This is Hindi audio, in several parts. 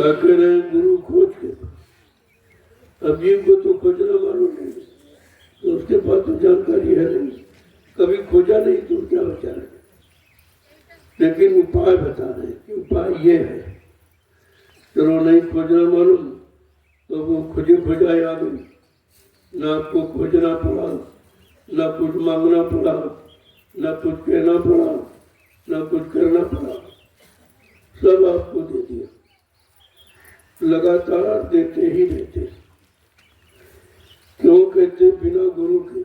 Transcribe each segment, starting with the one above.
क्या कह रहे हैं? गुरु खोज के। अब जीव को तो खोजना मालूम नहीं, तो उसके पास तो जानकारी है नहीं, कभी खोजा नहीं तो क्या बचा रहे। लेकिन उपाय बता रहे कि उपाय ये है। चलो नहीं खोजना मालूम तो वो खुद ही खोजाए आ गई, ना आपको खोजना पड़ा, ना कुछ मांगना पड़ा, ना कुछ कहना पड़ा, ना कुछ करना पड़ा, सब आपको दे दिया। लगातार देते ही रहते। क्यों कहते? बिना गुरु के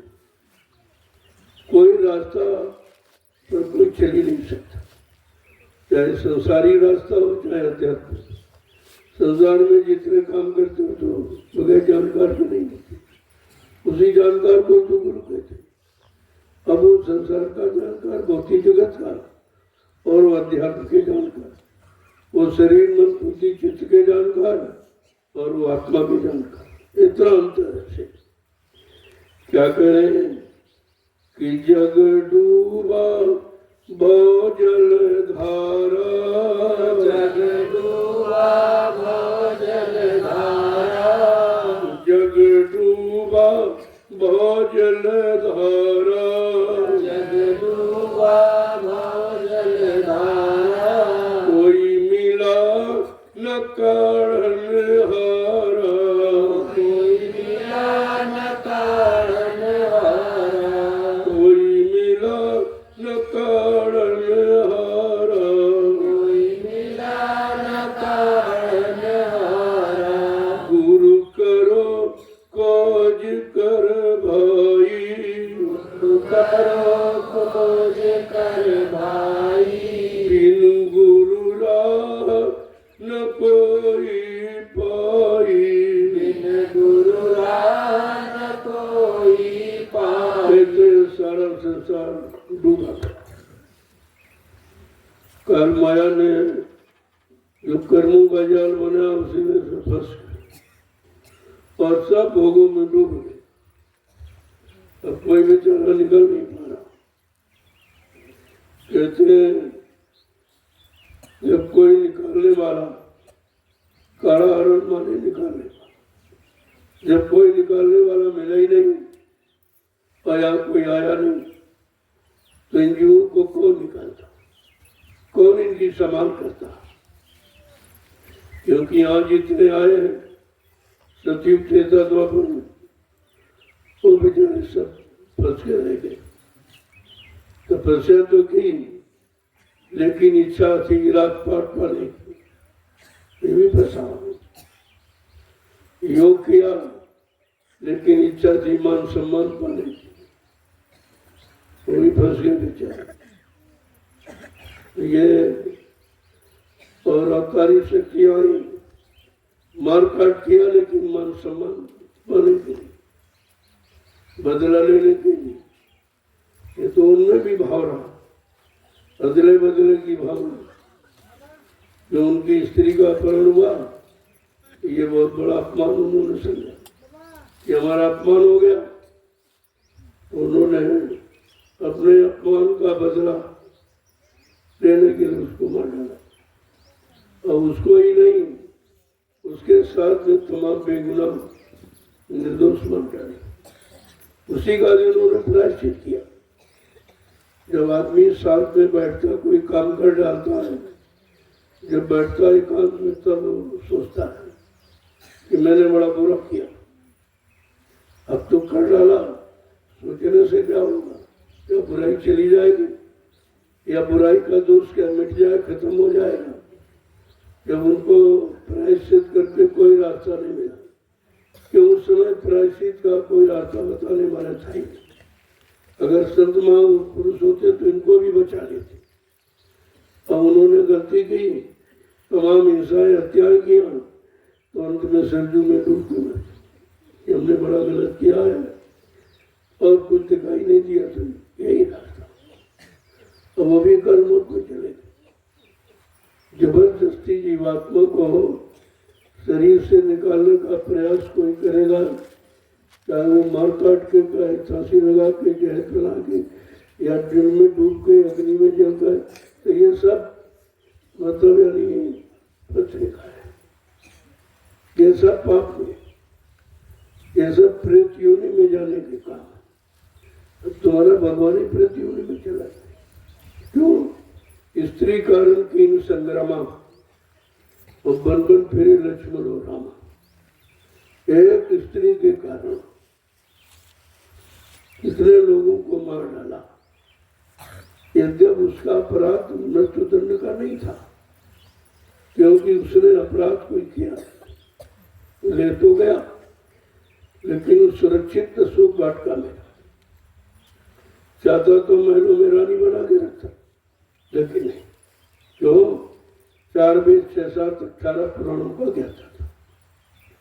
कोई रास्ता पर कोई चल ही नहीं सकता, चाहे संसारी रास्ता हो चाहे अध्यात्म। संसार में जितने काम करते हो तो बगैर जानकार के नहीं होते, उसी जानकार को तो गुरु कहते। अब वो संसार का जानकार, भौतिक जगत का, और वो अध्यात्म के जानकार, वो शरीर मन बुद्धि चित्त के जानकार और वो आत्मा के जानकार। इतना अंतर है। क्या कह रहे हैं कि जग डूबा भव जल धारा, जग डूबा भव जल धारा, जग डूबा भव जल धारा, जग डूबा भव जल धारा, कोई मिला न काढ़न हारा, कोई मिला न कारण हारा, कोई मिला न काढ़न हारा, कोई मिला न कारण हारा, गुरु करो खोज कर भाई, गुरु करो खोज कर भाई, बिन गुरु राह न कोई पाई, बिन गुरु राह न कोई पाई। ऐसे सारा संसार डूबा था। काल माया ने जो कर्मों का जाल बनाया उसी में से फंस गए और सब भोगों में डूब गए। अब कोई बेचारा निकल नहीं पा रहा। कहते जब कोई निकालने वाला, काला हरण माने निकालने वाला, जब कोई निकालने वाला मिला ही नहीं, आया कोई आया नहीं, तो इन जीवों को कौन निकालता, कौन इनकी संभाल करता? क्योंकि यहाँ जितने आए हैं सतयुग त्रेता द्वापर में, वो बेचारे सब फंस के रह गए। तपस्या तो की, लेकिन इच्छा थी राजपाट पाने की, ये भी फंसा। योग किया, लेकिन इच्छा थी मान सम्मान पाने की, वो भी फंस गए बेचारे। ये और अकारी शक्तियां आई, मारकाट किया, लेकिन मान सम्मान पाने के लिए, बदला लेने के लिए। ये तो उनमें भी भाव रहा, अदले बदले की भावना। जो उनकी स्त्री का अपहरण हुआ, ये बहुत बड़ा अपमान उन्होंने समझा कि हमारा अपमान हो गया। उन्होंने अपने अपमान का बदला लेने के लिए उसको मार डाला। और उसको ही नहीं, उसके साथ में तमाम बेगुनाह निर्दोष मार डाले। उसी का भी उन्होंने प्रायश्चित किया। जब आदमी साथ में बैठकर कोई काम कर डालता है, जब बैठता है एकांत में, तब वो सोचता है कि मैंने बड़ा बुरा किया, अब तो कर डाला, सोचने से क्या होगा? क्या बुराई चली जाएगी, या बुराई का दोष क्या मिट जाए, खत्म हो जाएगा? जब उनको प्रायश्चित करके कोई रास्ता नहीं मिला, कि उस समय प्रायश्चित का कोई रास्ता बताने वाला था ही नहीं। अगर संत महापुरुष होते तो इनको भी बचा लेते। अब उन्होंने गलती की, तमाम हिंसाएं हत्याएं किया, तो अंत में सरजू में डूबते मरे। हमने बड़ा गलत किया है और कुछ दिखाई नहीं दिया, तो यही रास्ता। अब वो भी कर्मों में चले गए। जबरदस्ती जीवात्मा को शरीर से निकालने का प्रयास कोई करेगा, चाहे वो मार काट के, चाहे फांसी लगा के, जहर खिला के, या जल में डूब के अग्नि में जल कर, तो ये सब मतलब यानी फंसने का है। सब पाप हुए, ये सब प्रेत योनि में जाने के काम है। अब तुम्हारा भगवान ही प्रेत योनि में चला गया। क्यों? स्त्री कारण कीन संग्रामा और बन बन फिरे लक्ष्मण और रामा। एक स्त्री के कारण कितने लोगों को मार डाला। यद्यप उसका अपराध मृत्यु दंड का नहीं था, क्योंकि उसने अपराध कोई किया, ले तो गया, लेकिन सुरक्षित सुख वाटिका में चाहता तो महलों में रानी बना के रखता, लेकिन नहीं। क्यों? 4 वेद 6 7 18 पुराणों का ज्ञाता था,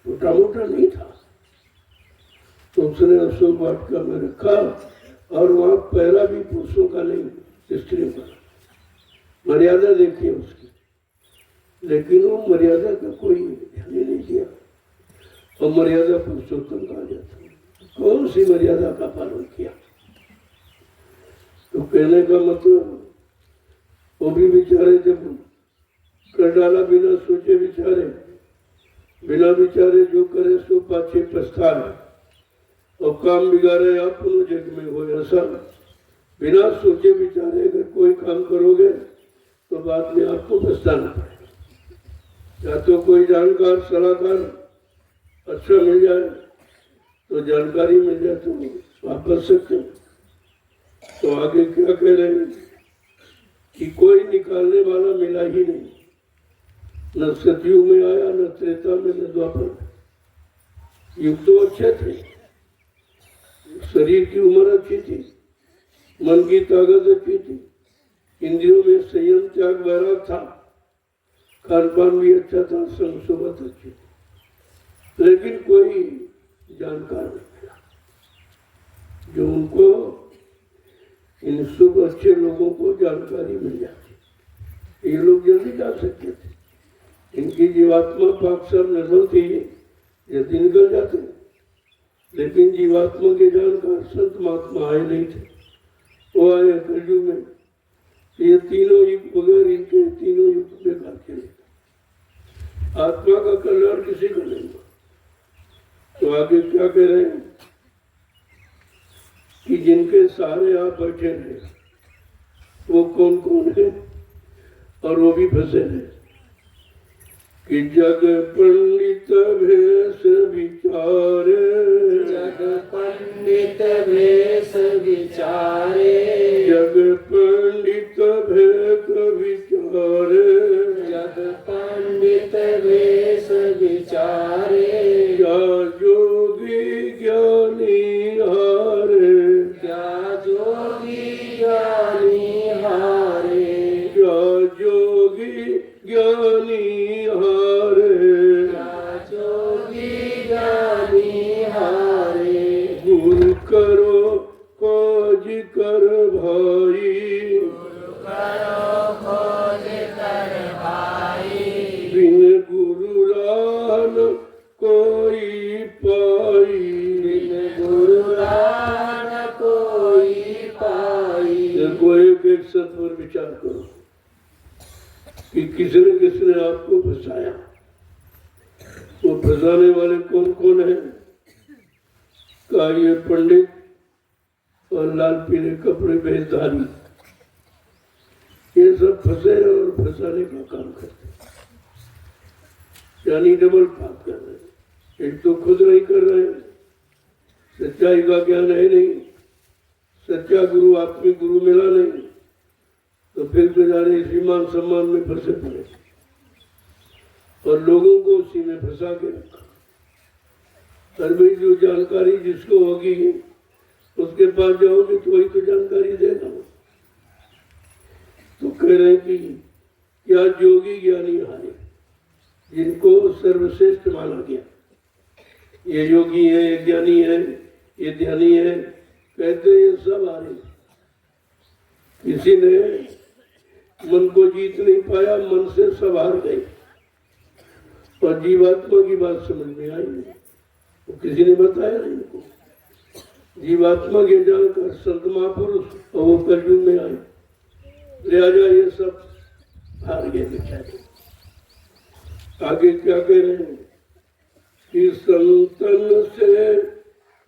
मोटा मोटा नहीं था। तो उसने अशोक वाटिका में रखा, और वहां पहला भी पुरुषों का नहीं, स्त्रियों का। मर्यादा देखिए उसकी, लेकिन वो मर्यादा का कोई ध्यान ही नहीं दिया, और मर्यादा पुरुषोत्तम कहा जाता है। कौन सी मर्यादा का पालन किया? तो कहने का मतलब वो भी बेचारे जब कर डाला बिना सोचे विचारे, बिना विचारे जो करे सो पाछे पछताए, और काम बिगाड़े आप जग में हो ऐसा। बिना सोचे विचारे अगर कोई काम करोगे तो बाद में आपको पछताना पड़ेगा। या तो कोई जानकार सलाहकार अच्छा मिल जाए, तो जानकारी मिल जाए तो आप बच सकते हो। तो आगे क्या कह रहे हैं कि कोई निकालने वाला मिला ही नहीं, न सतयुग में आया, न त्रेता में, न द्वापर में। युग तो अच्छे थे, शरीर की उम्र अच्छी थी, मन की ताकत अच्छी थी, इंद्रियों में संयम त्याग वैराग था, खान पान भी अच्छा था, संग सोबत अच्छी थी, लेकिन कोई जानकार नहीं मिला जो उनको, इन शुभ अच्छे लोगों को जानकारी मिल जाती। ये लोग जल्दी जा सकते थे, इनकी जीवात्मा पाकसर निर्बल थी, जल्दी निकल जाते, लेकिन जीवात्मा के जानकार संत महात्मा आए नहीं थे। वो आए कलयुग में, ये तीनों युग बगैर इनके तीनों युग बेकार चले। आत्मा का कल्याण किसी का नहीं हुआ। तो आगे क्या कह रहे हैं कि जिनके सहारे आप बैठे रहे, वो कौन कौन है, और वो भी फंसे हैं कि जग पंडित भेष विचारे, जग पंडित भेष विचारे, जग पंडित भेष विचारे, जग पंडित भेष विचारे, क्या जोगी ज्ञानी हारे, क्या जोगी ज्ञानी हारे, क्या जोगी ज्ञानी हारे, क्या जोगी ज्ञानी हारे। गुरु करो खोज कर भाई, करो खोज कर भाई, बिन गुरु रान कोई पाई, बिन गुरु रान कोई पाई। देखो एक सत पर विचार करो कि किसने आपको फंसाया। वो फंसाने वाले कौन कौन है? का ये पंडित और लाल पीले कपड़े बेचधारी, ये सब फंसे और फंसाने का काम करते, यानी डबल पाप कर रहे हैं। एक तो खुद नहीं कर रहे हैं, सच्चाई का ज्ञान है नहीं, सच्चा गुरु आत्मिक गुरु मिला नहीं, तो फिर बेचारे इसी मान सम्मान में फंसे पड़े और लोगों को उसी में फंसा के रखा। हर भाई जो जानकारी जिसको होगी उसके पास जाओगे तो वही तो जानकारी देगा। तो कह रहे कि क्या जोगी ज्ञानी हारे, जिनको सर्वश्रेष्ठ माना गया, ये योगी है, ये ज्ञानी है, ये ध्यानी है, कहते ये सब हारे। किसी ने मन को जीत नहीं पाया, मन से सब हार गए और जीवात्मा की बात समझ में आई नहीं, तो किसी ने बताया नहीं इनको। जीवात्मा के जानकर संत महापुरुष और वो कलयुग में आए, लिहाजा ये सब हार गए बेचारे। आगे क्या कह रहे हैं कि संतन से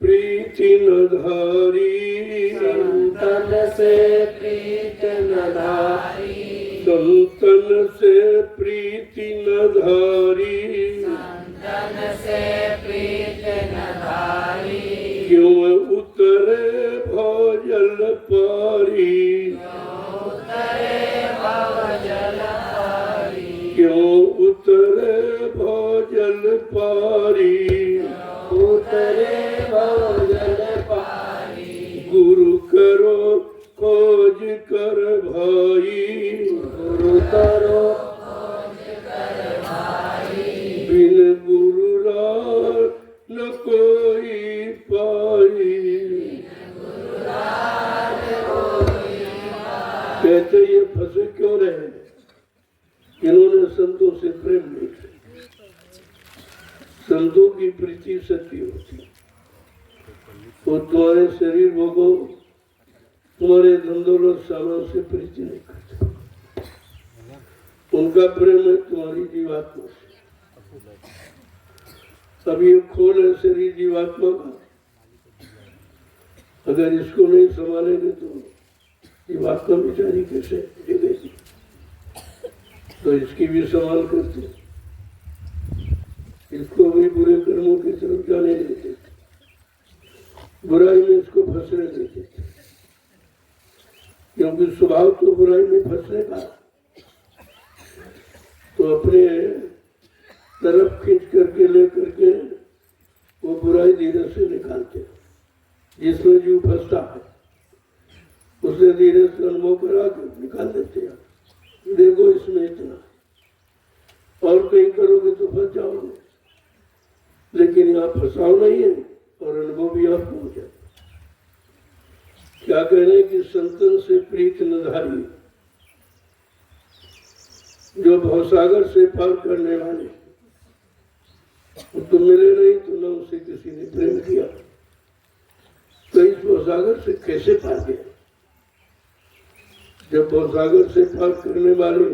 प्रीति न धारी, संतन से प्रीत न धारी, संतन से प्रीति न धारी, संतन से प्रीत न धारी, क्यों उतरे भवजल पारी, उतरे भवजल पारी, क्यों उतरे भवजल पारी, उतरे भवजल पारी, गुरु करो खोज कर भाई, गुरु करो बिन गुरु राह न कोई पाई। कहते ये फंसे क्यों रहे? इन्होंने संतों से प्रेम नहीं किया। संतों की प्रीति सच्ची होती है। वो तुम्हारे शरीर भोगो, तुम्हारे धन दौलत सामान से प्रीति नहीं करते। उनका प्रेम है तुम्हारी जीवात्मा से। अब ये खोल है शरीर जीवात्मा का, अगर इसको नहीं संभालेंगे तो जीवात्मा बेचारी कैसे जिएगी? तो इसकी भी संभाल करते, इसको भी बुरे कर्मों की तरफ जाने देते, बुराई में इसको फंसने देते, क्योंकि स्वभाव तो बुराई में फंसने का। तो अपने तरफ खींच करके ले करके वो बुराई धीरे से निकालते, जिसमें जीव फंसता है उसे धीरे से अनुभव करा कर निकाल देते हैं। देखो इसमें इतना, और कहीं करोगे तो फंस जाओगे, लेकिन यहाँ फंसाव नहीं है और अनुभव भी आपको हो जाए। क्या कह रहे हैं कि संतन से प्रीत न धारी, जो भवसागर से पार करने वाले, तो मिले नहीं तो न उसे किसी ने प्रेम किया, तो इस भवसागर से कैसे पार गया? जब भवसागर से पार करने वाले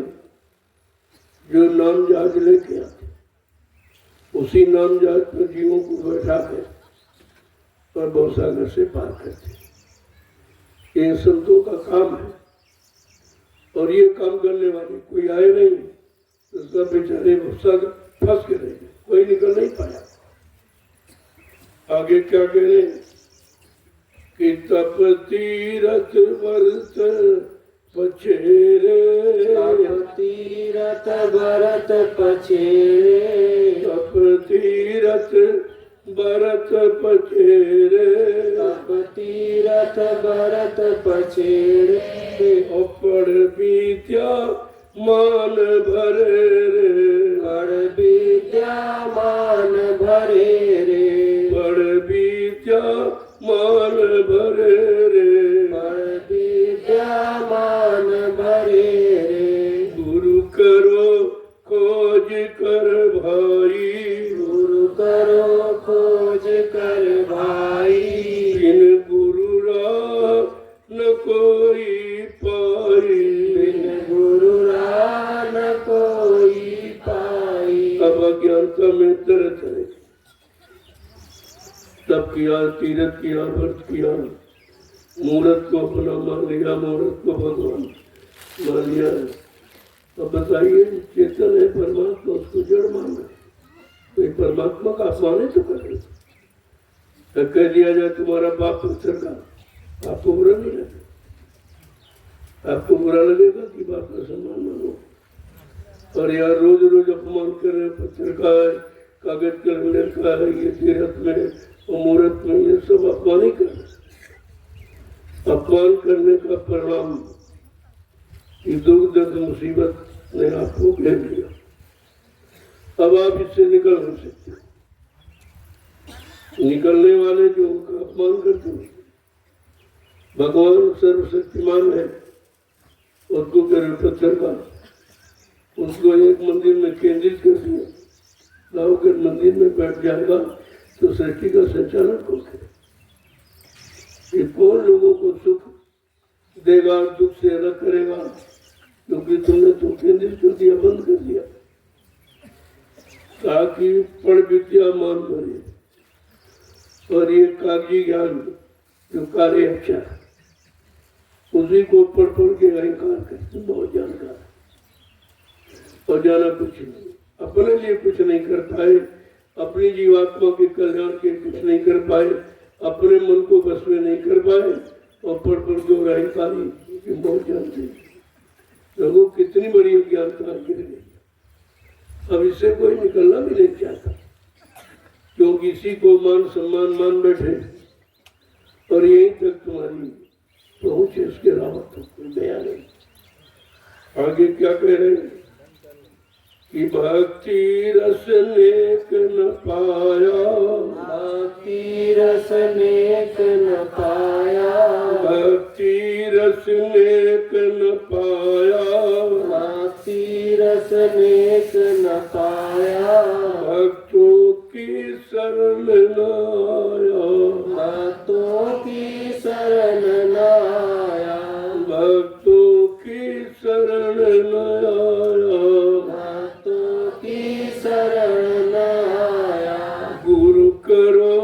जो नाम जहाज लेके आते, उसी नाम जहाज पर जीवों को बैठा कर और भवसागर से पार करते, ये संतों का काम है। और ये काम करने वाले कोई आए नहीं तो सब बेचारे भवसागर फंस के रहे, कोई निकल नहीं पाया। आगे क्या कह रहे हैं कि तप तीरथ वर्त पछेरे, तप तीरथ भरत पछेरे, तप तीरथ भरत पछेरे, तप तीरथ भरत पछेरे, अपड़ विद्या मान भरे रे, बड़ विद्या मान भरे रे, बड़ विद्या मान भरे रे, बड़ विद्या मान भरे रे, गुरु करो खोज कर भाई, गुरु करो खोज कर भाई, बिन गुरु राह न कोई पाई, बिन गुरु राह न कोई पाई। अब अज्ञानता में तरह तरह तब किया, तीरथ किया, व्रत किया, मूर्त को अपना मान लिया, मूर्त को भगवान मान लिया। अब बताइए, चेतन है परमात्मा, उसको जड़ मान रहे, तो ये परमात्मा का अपमान ही तो कर रहे। कह दिया जाए तुम्हारा बाप पत्थर का, आपको बुरा नहीं लगेगा? आपको बुरा लगेगा कि बाप का सम्मान मानो? और यार रोज रोज अपमान कर रहे, पत्थर का है, कागज कैलेंडर का है, ये तीरथ में मुहूर्त में, ये सब अपमान ही कर रहे। अपमान करने का परिणाम ये दुख दर्द मुसीबत ने आपको घेर लिया। अब आप इससे निकल नहीं सकते। निकलने वाले जो उनका अपमान करते हैं, भगवान सर्वशक्तिमान है, उसको कर पत्थर का, उसको एक मंदिर में केंद्रित कर दिया, लाओ कर मंदिर में बैठ जाएगा तो सृष्टि का संचालन कौन करे? ये कौन लोगों को सुख देगा, दुख से अलग करेगा? क्योंकि तुमने तो केंद्रित कर दिया, बंद कर दिया। ताकि पढ़ विद्या मान बने। और ये कागजी ज्ञान जो कार्य अच्छा है, उसी को पढ़ पढ़ के अहंकार करते बहुत जानकार और जाना कुछ नहीं, अपने लिए कुछ नहीं कर पाए, अपनी जीवात्मा के कल्याण के कुछ नहीं कर पाए, अपने मन को बस में नहीं कर पाए और पढ़ पढ़ के अहंकारी बहुत जानते हैं। लोगों कितनी बड़ी अज्ञानता गिर गई। अब इससे कोई निकलना भी नहीं चाहता, क्योंकि इसी को मान सम्मान मान बैठे और यहीं तक तुम्हारी पहुंच है, इसके अलावा तो कोई गया नहीं। आगे क्या कह रहे हैं कि भक्ति रस नेक न पाया, भक्ति रस नेक न पाया, भक्ति रस नेक न पाया, भक्ति रस नेक न पाया, भक्तों की शरण न आया, भक्तों की शरण न आया, भक्तों की शरण न आया, भक्तों की शरण न आया, गुरु करो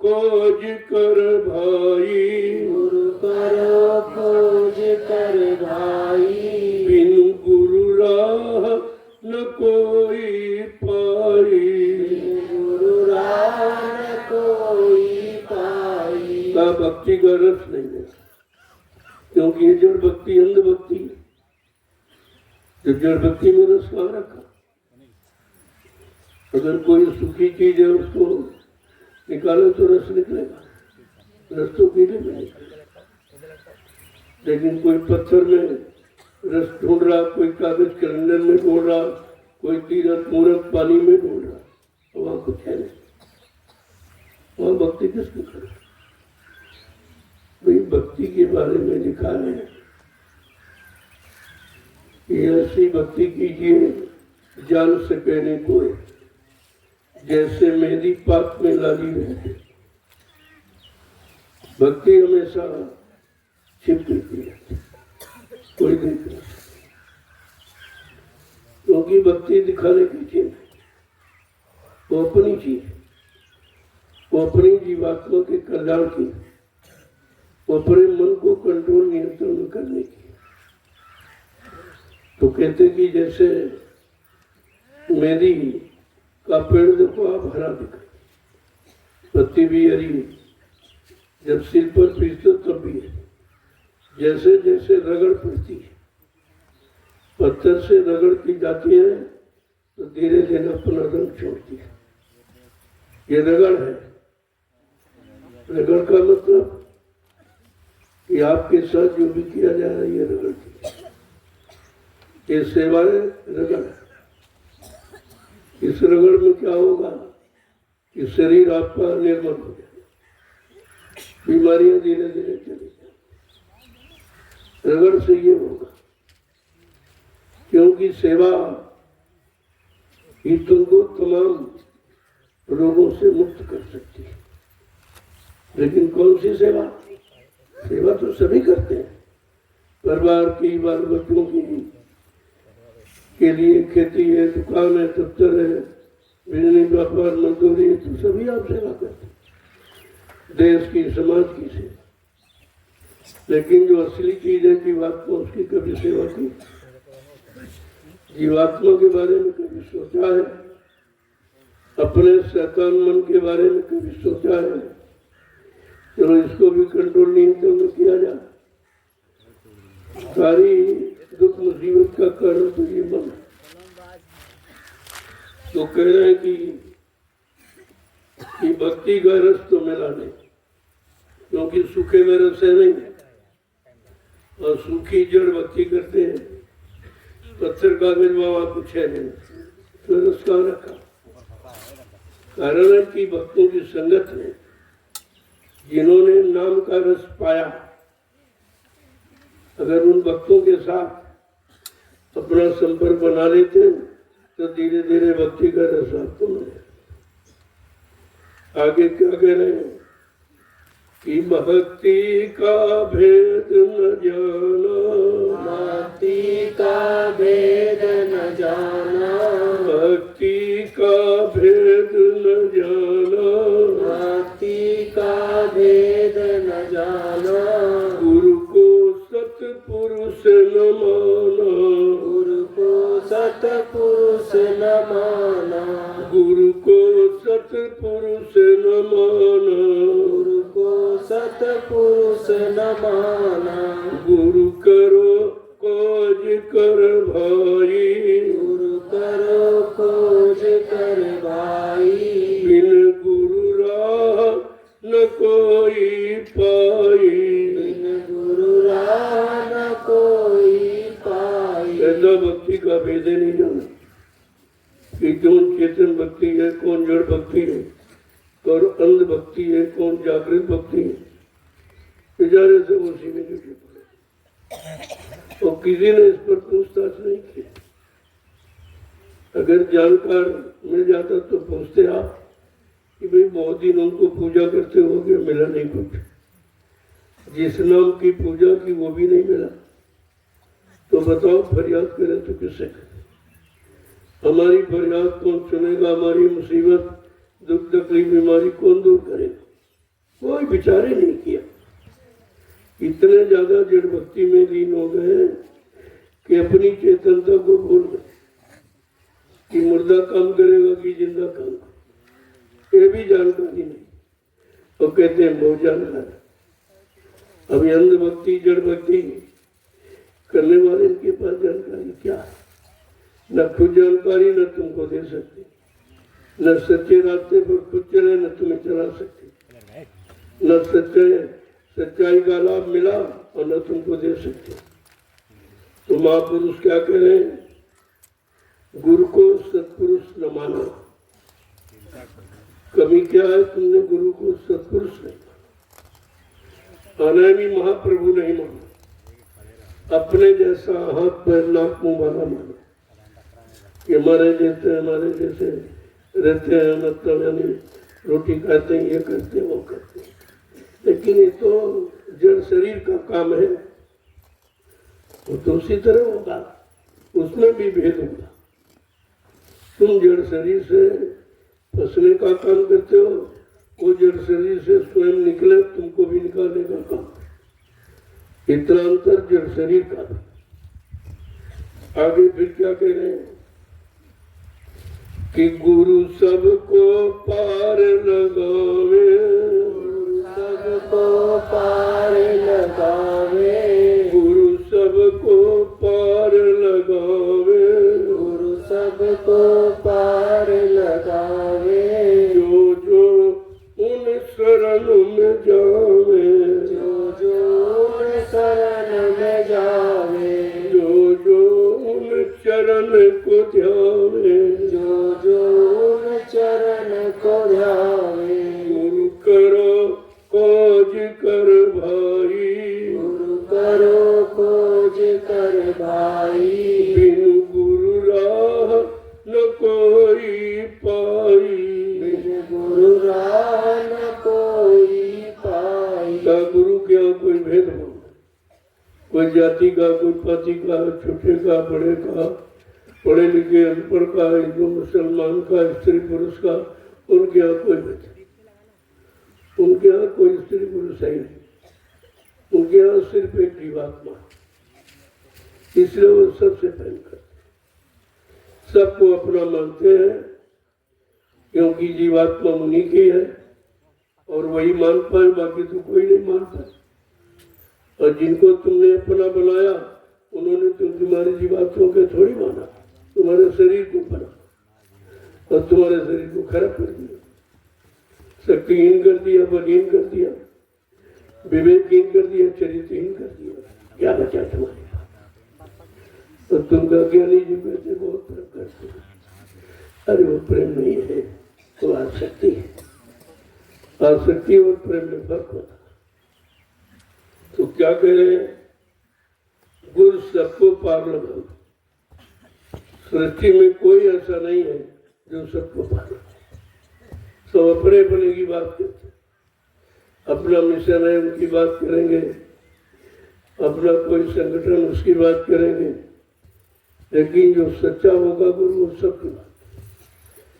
खोज कर भाई, गुरु करो खोज कर भाई, बिन गुरु राह न कोई पाई, गुरु राह न कोई पाई। का भक्ति का रस नहीं है, क्योंकि ये जड़ भक्ति अंध भक्ति है। तो जड़ भक्ति में रस कहाँ रखा? अगर कोई सुखी चीज है उसको निकाले तो रस निकलेगा, रस तो पीने में निकलेगा। लेकिन कोई पत्थर में रस ढूंढ रहा, कोई कागज कैलेंडर में ढूंढ रहा, कोई तीरथ मूरत पानी में ढूंढ रहा, तो वहां कुछ है नहीं, वहां भक्ति किसको करे? भाई भक्ति के बारे में लिखा है कि ऐसी भक्ति कीजिए जान सके नहीं कोई, जैसे मेहंदी पाक में लागी रहती। भक्ति हमेशा छिप रहती है, कोई देख नहीं, क्योंकि भक्ति दिखाने की चीज है, वो अपनी चीज है, वो अपनी जीवात्मा के कल्याण की, वो अपने मन को कंट्रोल नियंत्रण करने की। तो कहते कि जैसे मेहंदी का पेड़ देखो आप हरा दिखाई, पत्ती भी हरी, जब सिर पर पीसते तब भी है। जैसे जैसे रगड़ पड़ती है, पत्थर से रगड़ती जाती है तो धीरे धीरे अपना रंग छोड़ती है। ये रगड़ है। रगड़ का मतलब कि आपके साथ जो भी किया जा रहा है ये रगड़ की, ये सेवाएं रगड़ है। इस रगड़ में क्या होगा कि शरीर आपका निर्मल हो जाए, बीमारियां धीरे धीरे चली जाए। रगड़ से ये होगा, क्योंकि सेवा ही तुमको तमाम रोगों से मुक्त कर सकती है। लेकिन कौन सी सेवा? सेवा तो सभी करते हैं, परिवार की, बाल बच्चों की के लिए, खेती है, दुकान है, दफ्तर है, बिजली व्यापार मजदूरी है, तो सभी आप सेवा करते हैं, देश की, समाज की सेवा। लेकिन जो असली चीज है जीवात्मा, उसकी कभी सेवा की? जीवात्मा के बारे में कभी सोचा है? अपने शैतान मन के बारे में कभी सोचा है? चलो इसको भी कंट्रोल नियंत्रण किया जाए। सारी दुख मुसीबत का कारण तो ये मन है। तो कह रहे हैं कि भक्ति का रस तो मिला नहीं, क्योंकि सूखे में रस है नहीं, और सूखी जड़ भक्ति करते हैं, पत्थर कागज बाबा कुछ है नहीं, तो रस कहाँ रखा? कारण है कि भक्तों की संगत में जिन्होंने नाम का रस पाया, अगर उन भक्तों के साथ अपना संपर्क बना लेते तो धीरे धीरे भक्ति का रस आपको मिले। आगे क्या कह रहे हैं कि भक्ति का भेद न जाना, भक्ति का भेद न जाना, भक्ति का सतपुरुष न माना, गुरु को सतपुरुष न माना, गुरु को सतपुरुष न माना, गुरु करो खोज कर भाई, गुरु करो खोज कर भाई, बिन गुरु राह न कोई पाई, बिन गुरु राह न कोई पाई। ऐसा भक्ति का भेद नहीं जाना कि कौन चेतन भक्ति है, कौन जड़ भक्ति है, और अंध भक्ति है, कौन जागृत भक्ति है। बेचारे से उसी में जुटे पड़े और किसी ने इस पर पूछताछ नहीं की। अगर जानकार मिल जाता तो पूछते आप कि भाई बहुत दिन उनको पूजा करते हो गया, मिला नहीं कुछ, जिस नाम की पूजा की वो भी नहीं मिला, तो बताओ फरियाद करें तो किससे करें? हमारी फरियाद कौन सुनेगा? हमारी मुसीबत दुख तकलीफ बीमारी कौन दूर करेगा? कोई विचार ही नहीं किया। इतने ज्यादा जड़ भक्ति में लीन हो गए कि अपनी चेतनता को भूल गए कि मुर्दा काम करेगा कि जिंदा काम करेगा, ये भी जानकारी नहीं। तो कहते हैं बहुत जानकार। अभी अंध भक्ति जड़ भक्ति करने वाले इनके पास जानकारी क्या है? न खुद जानकारी न तुमको दे सकते, न सच्चे रास्ते पर खुद चले न तुम्हें चला सकते, न सच्चाई का लाभ मिला और न तुमको दे सकते। तो महापुरुष क्या कह रहे हैं? गुरु को सत्पुरुष न माना। कमी क्या है? तुमने गुरु को सत्पुरुष नहीं माना, अनामी महाप्रभु नहीं माना, अपने जैसा हाथ पैर नाक मुंह वाला माना कि हमारे जैसे रहते हैं, मतलब यानी रोटी खाते हैं, ये करते हैं वो करते हैं। लेकिन ये तो जड़ शरीर का काम है, वो तो उसी तरह होगा, उसमें भी भेद होगा। तुम जड़ शरीर से फंसने का काम करते हो, वो जड़ शरीर से स्वयं निकले तुमको भी निकालने का काम। इतना अंतर जड़ शरीर का भी। आगे फिर क्या कह रहे हैं कि गुरु सबको पार लगावे, गुरु सबको पार लगावे, गुरु सबको पार लगावे, गुरु सबको पार लगावे, जो जो उन शरण में जावे, जो जो उन शरण में जावे, जो जो उन चरण को ध्यावे, जो जो उन चरण को ध्यावे, गुरु करो खोज कर भाई, गुरु करो खोज कर भाई, बिन गुरु राह न कोई पाई, बिन गुरु राह न कोई पाई। का गुरु के यहाँ कोई भेदभाव, कोई जाति का, कोई पाति का, छोटे का, बड़े का, पढ़े लिखे अनपढ़ का, हिंदू मुसलमान का, स्त्री पुरुष का, उनके यहाँ कोई भेद नहीं। उनके यहाँ कोई स्त्री पुरुष है नहीं, उनके यहाँ सिर्फ एक जीवात्मा, इसलिए वो सबसे प्रेम करते, सबको अपना मानते हैं, क्योंकि जीवात्मा उन्हीं की है और वही मान पाए, बाकी तो कोई नहीं मान पाए। और जिनको तुमने अपना बनाया उन्होंने तुम्हारी जीवात्मा के थोड़ी माना, तुम्हारे शरीर को बना और तुम्हारे शरीर को खराब कर दिया, शक्तिहीन कर दिया, बलहीन कर दिया, विवेकहीन कर दिया, चरित्रहीन कर दिया। क्या बचा तुम्हारे पास? तो तुम ज्ञानी जी में से बहुत प्रेम करते हो। अरे वो प्रेम नहीं है, वो आसक्ति है। आसक्ति और प्रेम में फर्क होता। तो क्या कह रहे हैं? गुरु सबको पार लगाओ। सृष्टि में कोई ऐसा नहीं है जो सबको पार लगाए। सब अपने अपने की बात करते, अपना मिशन है उनकी बात करेंगे, अपना कोई संगठन उसकी बात करेंगे, लेकिन जो सच्चा होगा गुरु वो सबकी बात,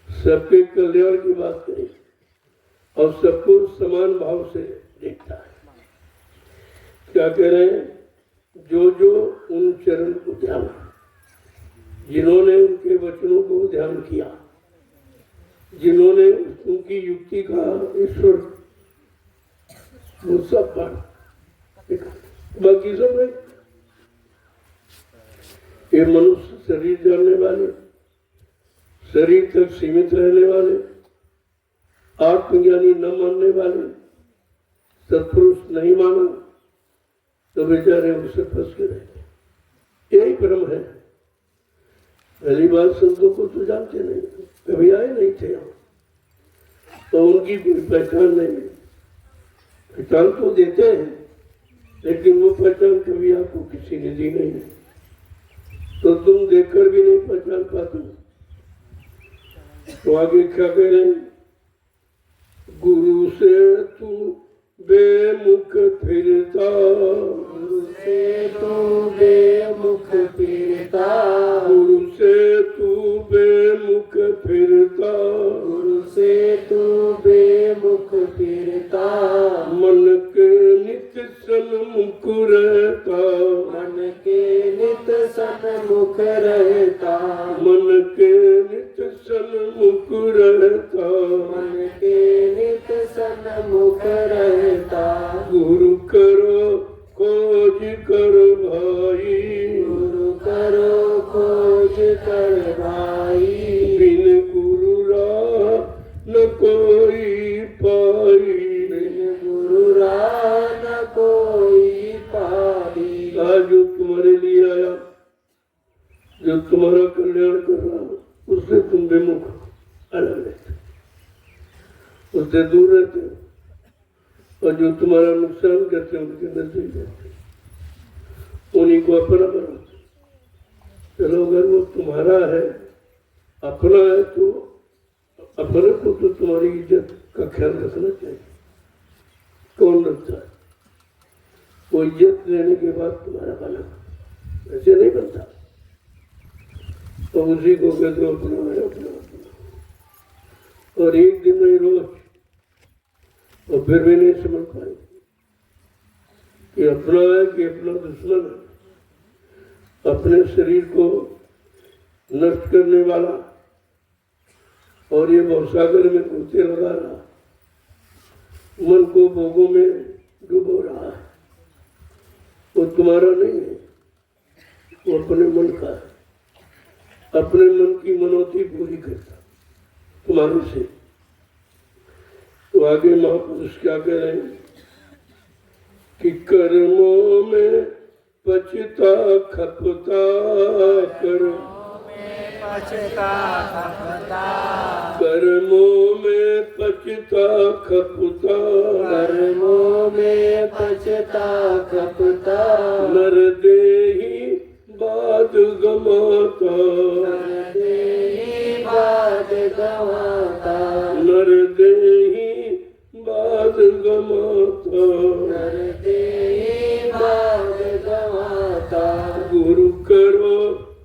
सबके कल्याण की बात करेगा और सबको समान भाव से देखता है। क्या कह रहे हैं? जो जो उन चरण को ध्यान, जिन्होंने उनके वचनों को ध्यान किया, जिन्होंने उनकी युक्ति का ईश्वर वो सब पार, बाकी सब नहीं। ये मनुष्य शरीर जानने वाले, शरीर तक सीमित रहने वाले, आत्मज्ञानी न मानने वाले, सत्पुरुष नहीं माना तो बेचारे उससे फंस के रहे। यही भ्रम है। पहली बात, संतों को तो जानते नहीं, कभी आए नहीं थे यहाँ, तो उनकी कोई पहचान नहीं। पहचान तो देते हैं, लेकिन वो पहचान कभी आपको किसी ने दी नहीं, तो तुम देखकर भी नहीं पहचान पाते। तो आगे क्या कह रहे हैं? गुरु से तू बेमुख फिरता, गुरु से तू बेमुख फिरता, गुरु से तू बेमुख फिरता, गुरु से तू बेमुख फिरता, मन के नित सन्मुख रहता, मन के नित सन्मुख रहता, मन के नित सन्मुख रहता, मन के नित सन्मुख रहता। गुरु करो खोज कर भाई, गुरु करो खोज कर भाई, बिन गुरु राह न कोई पाई, बिन गुरु राह न कोई पाई। आज जो तुम्हारे लिए आया, जो तुम्हारा कल्याण कर रहा, उससे तुम बेमुख अलग रहते, उससे दूर रहते हो, और जो तुम्हारा नुकसान करते हैं उनके नजदीक रहते, उन्हीं को अपना बनाते। चलो अगर वो तुम्हारा है, अपना है, तो अपने को तो तुम्हारी इज्जत का ख्याल रखना चाहिए। कौन रखता है? वो इज्जत लेने के बाद तुम्हारा बना, ऐसे नहीं बनता। तो उसी को कहते हो अपना है, अपना अपना। और एक दिन नहीं, रोज, और फिर भी नहीं समझ पाए कि अपना है कि अपना दुश्मन है। अपने शरीर को नष्ट करने वाला और ये भवसागर में गोते लगा रहा, मन को भोगों में डुबो रहा है, वो तुम्हारा नहीं है, वो अपने मन का है। अपने मन की मनौती पूरी करता तुम्हारे से। तो आगे महापुरुष क्या कह रहे हैं कि कर्मों में पछता खपता, कर्मों में पछता खपता, कर्मों में पछता खपता, कर्मों में पछता खपता, नर देही बाद गमाता, नर देही बाद गवाता, नर देही बाद गमाता, नर देही बाद गवाता। गुरु करो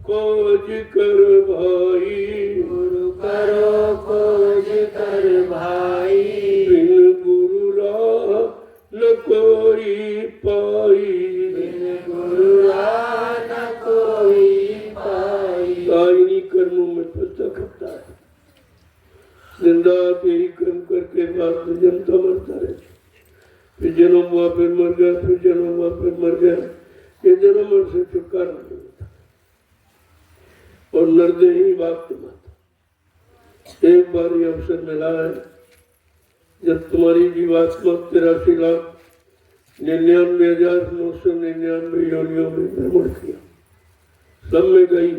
खोज कर भाई, गुरु करो खोज कर भाई, बिन गुरु राह न कोई पाई, बिन गुरु राह न कोई पाई। कायनी कर्मों में फंसता खपता है, जिंदा यही कर्म करके बाद में जन्मता मरता रहता, फिर जन्म हुआ, फिर मर गया, फिर जन्म हुआ, फिर मर गया। ये जन्म मर से छुटकारा नहीं होता। और नरदेही बाप के माता, एक बार ये अवसर मिला है जब तुम्हारी जीवात्मा 83,99,999 योनियों में भ्रमण किया, सब में गई,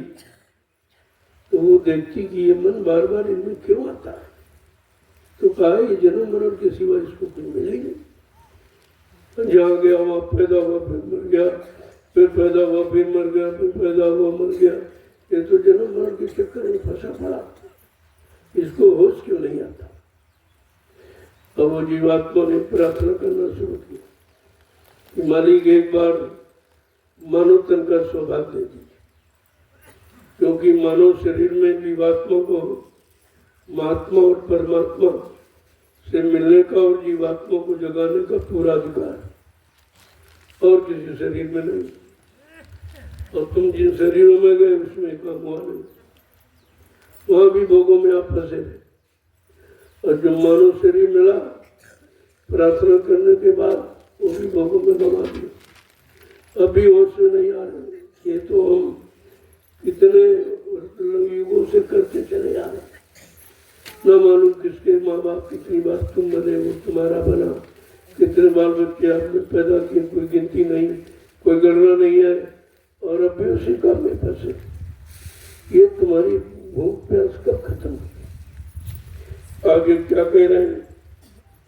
तो वो देखती कि ये मन बार बार इनमें क्यों आता है। तो कहा ये जन्म मरण के सिवा इसको कुछ मिलेगी। जहाँ गया वहाँ पैदा हुआ, फिर मर गया, फिर पैदा हुआ, फिर मर गया, फिर पैदा हुआ, मर गया। ये तो जन्म मरण के चक्कर में फंसा पड़ा, इसको होश क्यों नहीं आता। अब वो जीवात्मा ने प्रार्थना करना शुरू किया कि मालिक एक बार मानव तन का सौभाग्य दे दीजिए, क्योंकि मानव शरीर में जीवात्मा को महात्मा और परमात्मा से मिलने का और जीवात्मा को जगाने का पूरा अधिकार है, और किसी शरीर में नहीं। और तुम जिन शरीरों में गए उसमें काम हुआ नहीं, वहां भी भोगों में आप फंसे थे। और जो मानव शरीर मिला प्रार्थना करने के बाद वो भी भोगों में दबा दिया, अभी होश में नहीं आ रहे। ये तो हम कितने युगों से करते चले आ रहे, न मालूम किसके माँ बाप कितनी बार तुम बने, वो तुम्हारा बना, कितने बाल बच्चे आपने पैदा किए, कोई गिनती नहीं, कोई गणना नहीं है, और अब भी उसी काम में फंसे। ये तुम्हारी भूख प्यास कब खत्म होगी? आगे क्या कह रहे हैं?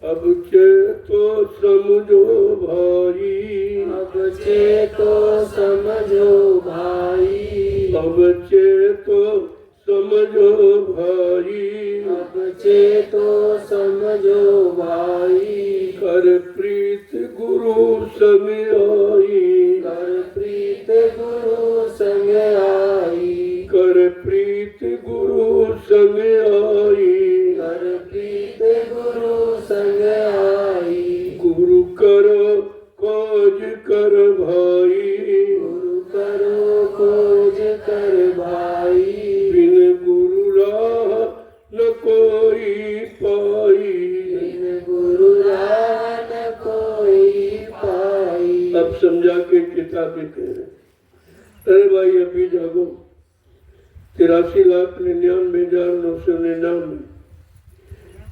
अब चेतो समझो भाई, अब चेतो समझो भाई, अब चेतो समझो भाई, अब चेतो समझो भाई, कर प्रीत गुरु संग आई, कर प्रीत गुरु संग आई, कर प्रीत गुरु संग आई, कर प्रीत गुरु संग आई, गुरु करो खोज कर भाई, गुरु करो खोज कर भाई, बिन गुरु राह न कोई पाई, बिन गुरु राह न कोई पाई। अब समझा के किताबें कह रहे, अरे भाई अभी जागो, 83,99,999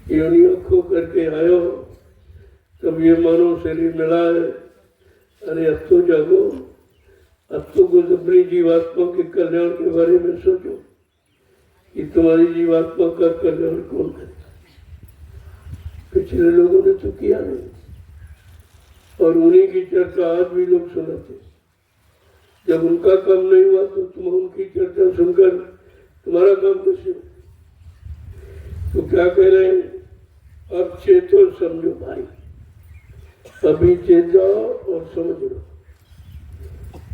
योनियों खो करके आयो, तब ये मानव शरीर मिला है। अरे अब तो जागो, अब तो कुछ अपनी जीवात्मा के कल्याण के बारे में सोचो कि तुम्हारी जीवात्मा का कल्याण कौन करेगा। पिछले लोगों ने तो किया नहीं, और उन्हीं की चर्चा आज भी लोग सुनाते। जब उनका काम नहीं हुआ तो तुम उनकी चर्चा सुनकर तुम्हारा काम कैसे हो? तो क्या कह रहे हैं? अब चेतो समझो भाई, अभी चेत जाओ और समझ लो,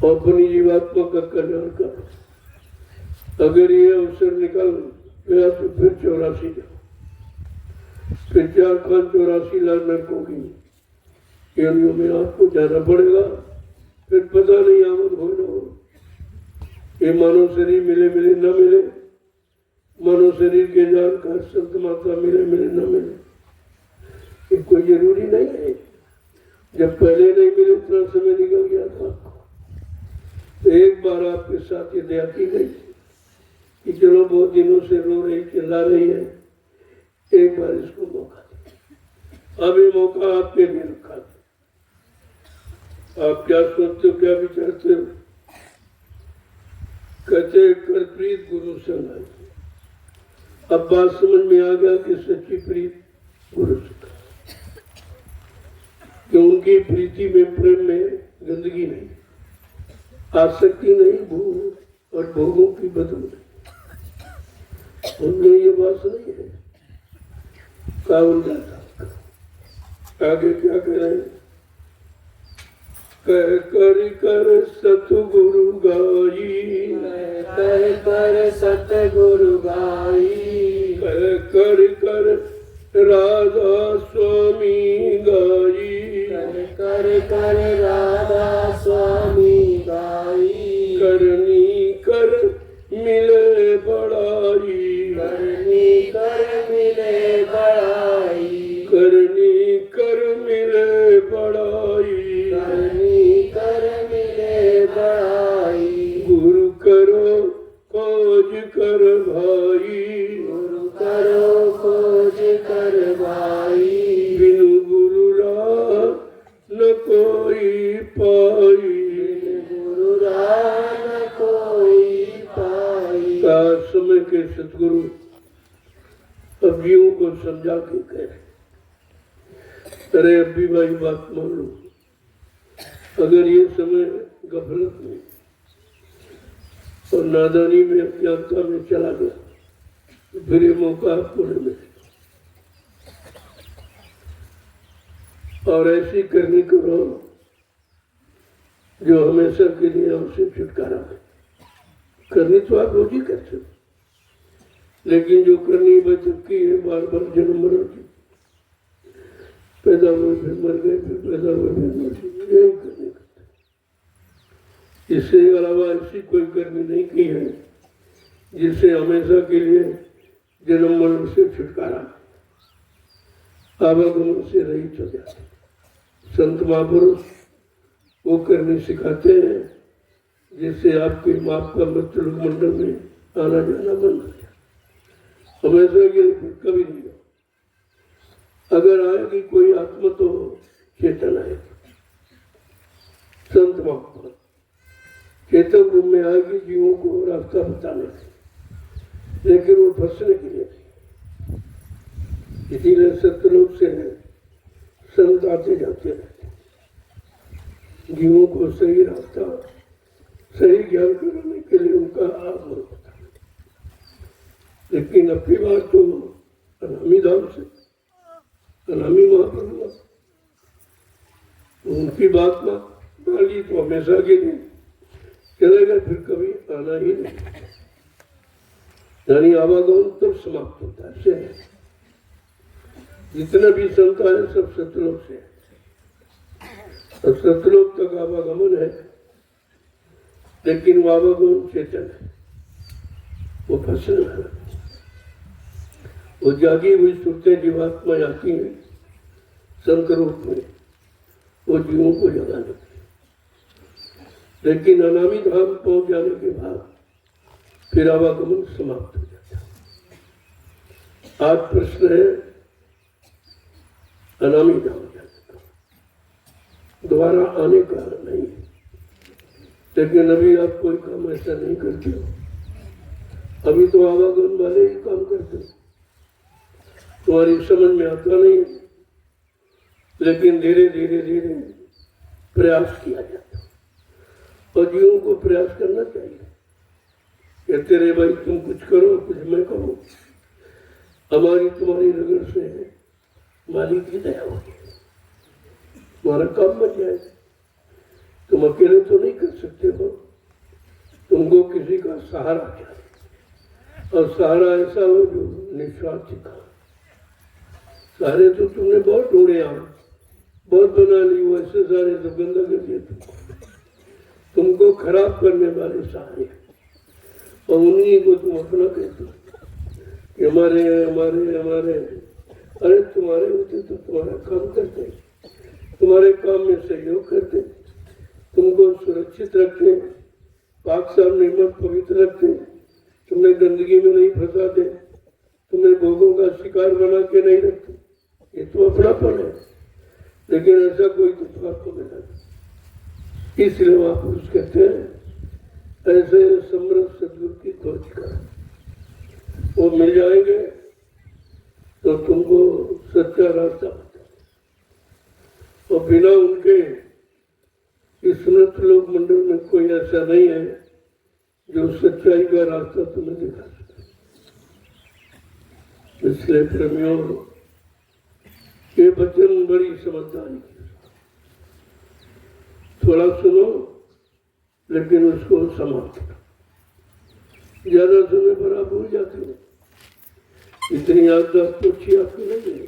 और अपनी जीवात्मा का कल्याण करो। अगर ये अवसर निकल गया तो फिर 84 जाओ, फिर 4,84 लाख नरकों की योनियों में आपको जाना पड़ेगा। फिर पता नहीं आमद हो न हो, ये मानव शरीर मिले मिले न मिले, मानव शरीर के जानकार संत माता मिले मिले न मिले, ये कोई जरूरी नहीं है। जब पहले नहीं मिले उतना समय निकल गया था आपको, तो एक बार आपके साथ ये दया की गई कि चलो बहुत दिनों से रो रही चिल्ला रही है, एक बार इसको मौका दे। अब ये मौका आपके लिए रखा था। आप क्या सोचते हो, क्या विचारते हो? कहते कर प्रीत गुरु संग आई। अब बात समझ में आ गया कि सच्ची प्रीत गुरु संग, कि उनकी प्रीति में प्रेम में गंदगी नहीं, आसक्ति नहीं, भूख और भोगों की बदबू नहीं। उनमें ये बात नहीं है। कावन जाता आगे क्या कह रहे हैं? कह कर सतगुरु गाई, कह कर सतगुरु गाई, कह कर राधा स्वामी गाई, कर राधा स्वामी गाई, करनी कर मिले बड़ाई, करनी कर मिले बड़ाई, करनी कर मिले बड़ाई, करनी कर मिले बड़ाई, गुरु करो खोज कर भाई, गुरु करो खोज कर भाई, बिनु गुरु राह न कोई पाई, गुरु राह न कोई पाई। समय के सतगुरु अब जीवों को समझा के कह रहे, अरे अब भी भाई बात मान लो, अगर ये समय गफलत में और नादानी में अज्ञानता में चला गया तो फिर ये मौका आपको नहीं मिलेगा। और ऐसी करनी करो जो हमेशा के लिए हमसे छुटकारा है। करनी तो आप रोज ही करते हो, लेकिन जो करनी बच चुकी है बार बार जन्म मरण की, पैदा हुए फिर मर गए, फिर पैदा हुए फिर मर गए, यही करने करते। इससे अलावा ऐसी कोई कर्मी नहीं की है जिससे हमेशा के लिए जन्म मरण से छुटकारा, आवागमन से रहित हो जाते। संत महापुरुष वो करनी सिखाते हैं जिससे आपके बाप का मृत्यु लोक मंडल में आना जाना बंद हो जाए, हमेशा के लिए कभी नहीं हो। अगर आएगी कोई आत्मा तो चेतन आएगी, संत महापुरुष चेतन रूप में आएगी जीवों को रास्ता बताने के, लेकिन वो फंसने के लिए नहीं। इसीलिए सत्यलोक से संत आते जाते रहते, जीवों को सही रास्ता सही ज्ञान कराने के लिए उनका आगमन होता है। लेकिन अपनी बात तो अनामी धाम से अनामी महाप्रभु उनकी बात डाली तो हमेशा के लिए चलेगा, फिर कभी आना ही नहीं। यानी आवागमन तब समाप्त होता है। जितने भी संत आए सब सतलोक से, और सतलोक तक आवागमन है, लेकिन वो आवागमन चेतन है, वो फंसने वाला, वो जागी हुई सुरतें जीवात्मा आती हैं संत रूप में, वो जीवों को जगाने की। लेकिन अनामी धाम पहुंच जाने के बाद फिर आवागमन समाप्त हो जाता है। आज प्रश्न है अनामी धाम जाने का, दोबारा आने का नहीं है। लेकिन अभी आप कोई काम ऐसा नहीं करते हो, अभी तो आवागमन वाले ही काम करते हो, तुम्हारी समझ में आता नहीं है। लेकिन धीरे धीरे धीरे प्रयास किया जाता है, और जीवों को प्रयास करना चाहिए। कहते रहे भाई तुम कुछ करो कुछ मैं करूं, हमारी तुम्हारी नजर से मालिक की दया होगी, तुम्हारा काम बच जाए। तुम अकेले तो नहीं कर सकते हो, तुमको किसी का सहारा चाहिए, और सहारा ऐसा हो जो निस्वार्थ का। सहारे तो तुमने बहुत ढूंढे, यहाँ बहुत बना ली, वो ऐसे सारे तो गंदा कर दिए तुमको खराब करने वाले सहारे, और उन्हीं को तुम अपना कहते हो कि हमारे हमारे हमारे। अरे तुम्हारे होते तो तुम्हारा काम करते, तुम्हारे काम में सहयोग करते, तुमको सुरक्षित रखते, पाक साफ निर्मल पवित्र रखते, तुम्हें गंदगी में नहीं फंसाते, तुम्हें भोगों का शिकार बना के नहीं रखते। ये तो अपनापन है, लेकिन ऐसा कोई तो आपको मिला नहीं। इसलिए महापुरुष कहते हैं ऐसे समृद्ध सदगुरु की खोज कर, वो मिल जाएंगे तो तुमको सच्चा रास्ता बता, और बिना उनके इस लोक मंडल में कोई ऐसा नहीं है जो सच्चाई का रास्ता तुम्हें दिखा सके। इसलिए प्रेमियों, ये वचन बड़ी समझदारी की, थोड़ा सुनो लेकिन उसको समाप्त करो। ज्यादा सुनने पर आप भूल जाते हो, इतनी याददाश्त तो अच्छी आपको नहीं है।